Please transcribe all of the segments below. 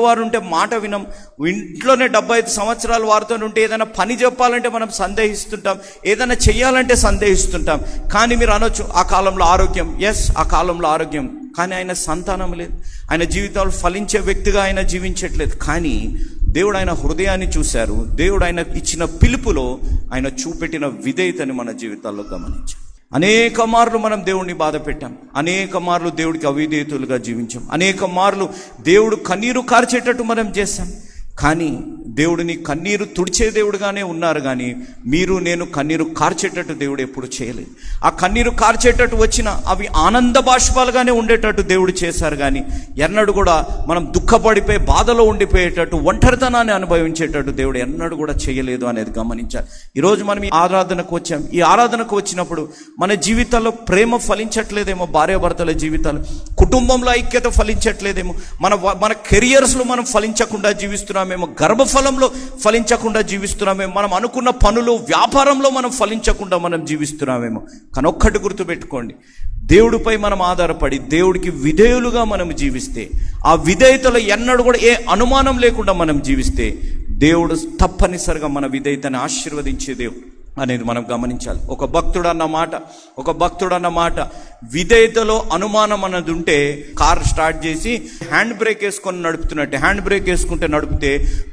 వారు ఉంటే మాట వినం. ఇంట్లోనే 75 సంవత్సరాలు వారితో ఉంటే ఏదైనా పని చెప్పాలంటే మనం సందేహిస్తుంటాం, ఏదైనా చెయ్యాలంటే సందేహిస్తుంటాం. కానీ మీరు అనొచ్చు, ఆ కాలంలో ఆరోగ్యం. ఎస్, ఆ కాలంలో ఆరోగ్యం. కానీ ఆయన సంతానం లేదు, ఆయన జీవితాలు ఫలించే వ్యక్తిగా ఆయన జీవించట్లేదు. కానీ దేవుడు ఆయన హృదయాన్ని చూశారు. దేవుడు ఆయన ఇచ్చిన పిలుపులో ఆయన చూపెట్టిన విధేయతని మన జీవితాల్లో గమనించాం. అనేక మార్లు మనం దేవుడిని బాధ పెట్టాం, అనేక మార్లు దేవుడికి అవిధేయతులుగా జీవించాం, అనేక మార్లు దేవుడు కన్నీరు కార్చేటట్టు మనం చేశాం. కానీ దేవుడిని కన్నీరు తుడిచే దేవుడుగానే ఉన్నారు, కానీ మీరు నేను కన్నీరు కార్చేటట్టు దేవుడు ఎప్పుడు చేయలేదు. ఆ కన్నీరు కార్చేటట్టు వచ్చిన అవి ఆనంద బాష్పాలుగానే ఉండేటట్టు దేవుడు చేశారు. కానీ ఎన్నడూ కూడా మనం దుఃఖపడిపోయి బాధలో ఉండిపోయేటట్టు, ఒంటరితనాన్ని అనుభవించేటట్టు దేవుడు ఎన్నడూ కూడా చేయలేదు అనేది గమనించాలి. ఈరోజు మనం ఈ ఆరాధనకు వచ్చాం. ఈ ఆరాధనకు వచ్చినప్పుడు మన జీవితాల్లో ప్రేమ ఫలించట్లేదేమో, భార్యాభర్తల జీవితాలు, కుటుంబంలో ఐక్యత ఫలించట్లేదేమో, మన కెరియర్స్లో మనం ఫలించకుండా జీవిస్తున్నామేమో, గర్భఫలంలో ఫలించకుండా జీవిస్తున్నామేమో, మనం అనుకున్న పనులు వ్యాపారంలో మనం ఫలించకుండా మనం జీవిస్తున్నామేమో. కానీ ఒక్కటి గుర్తుపెట్టుకోండి, దేవుడిపై మనం ఆధారపడి దేవుడికి విధేయులుగా మనం జీవిస్తే, ఆ విధేయతలో ఎన్నడూ కూడా ఏ అనుమానం లేకుండా మనం జీవిస్తే, దేవుడు తప్పనిసరిగా మన విధేయతని ఆశీర్వదించే దేవుడు అనేది మనం గమనించాలి. ఒక భక్తుడు అన్న మాట విధేయతలో అనుమానం అన్నది ఉంటే, కార్ స్టార్ట్ చేసి హ్యాండ్ బ్రేక్ వేసుకొని నడుపుతున్నట్టే, హ్యాండ్ బ్రేక్ వేసుకుంటే నడిపితే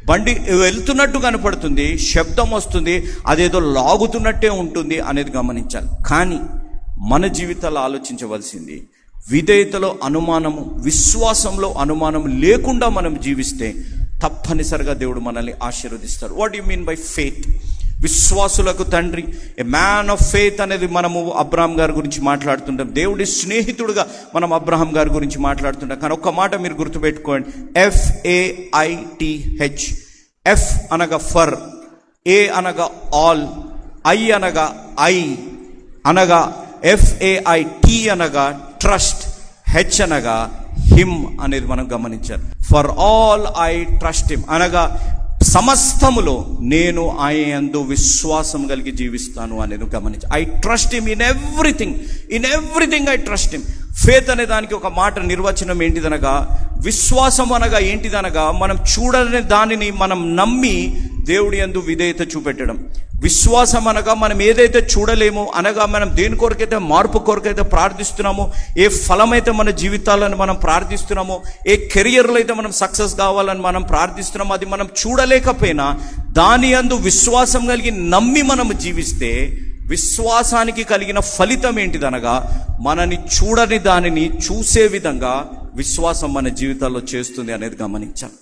బండి వెళ్తున్నట్టు కనపడుతుంది, శబ్దం వస్తుంది, అదేదో లాగుతున్నట్టే ఉంటుంది అనేది గమనించాలి. కానీ మన జీవితాల్లో ఆలోచించవలసింది, విధేయతలో అనుమానము, విశ్వాసంలో అనుమానం లేకుండా మనం జీవిస్తే తప్పనిసరిగా దేవుడు మనల్ని ఆశీర్వదిస్తాడు. What you mean by faith? విశ్వాసులకు తండ్రి, ఏ మ్యాన్ ఆఫ్ ఫెయిత్ అనేది మనము అబ్రహాం గారి గురించి మాట్లాడుతుంటాం. దేవుడి స్నేహితుడుగా మనం అబ్రహాం గారి గురించి మాట్లాడుతుంటాం. కానీ ఒక్క మాట మీరు గుర్తుపెట్టుకోండి, FAITH. ఎఫ్ అనగా ఫర్, ఏ అనగా ఆల్, ఐ అనగా అనగా FAIT అనగా ట్రస్ట్, హెచ్ అనగా హిమ్ అనేది మనం గమనించాలి. For all I trust him అనగా సమస్తములో నేను ఆయన యందు విశ్వాసం కలిగి జీవిస్తాను అనేది గమనించి, I trust him in everything I trust him. Faith అనే దానికి ఒక మాట నిర్వచనం ఏంటిదనగా, విశ్వాసం అనగా ఏంటిదనగా మనం చూడని దానిని మనం నమ్మి దేవుడి యందు విధేయత చూపెట్టడం. విశ్వాసం అనగా మనం ఏదైతే చూడలేమో, అనగా మనం దేని కొరకైతే, మార్పు కొరకైతే ప్రార్థిస్తున్నామో, ఏ ఫలమైతే మన జీవితాలను మనం ప్రార్థిస్తున్నామో, ఏ కెరియర్లో అయితే మనం సక్సెస్ కావాలని మనం ప్రార్థిస్తున్నామో, అది మనం చూడలేకపోయినా దాని యందు విశ్వాసం కలిగి నమ్మి మనం జీవిస్తే, విశ్వాసానికి కలిగిన ఫలితం ఏంటిదనగా మనని చూడని దానిని చూసే విధంగా విశ్వాసం మన జీవితాల్లో చేస్తుంది అనేది గమనించాలి.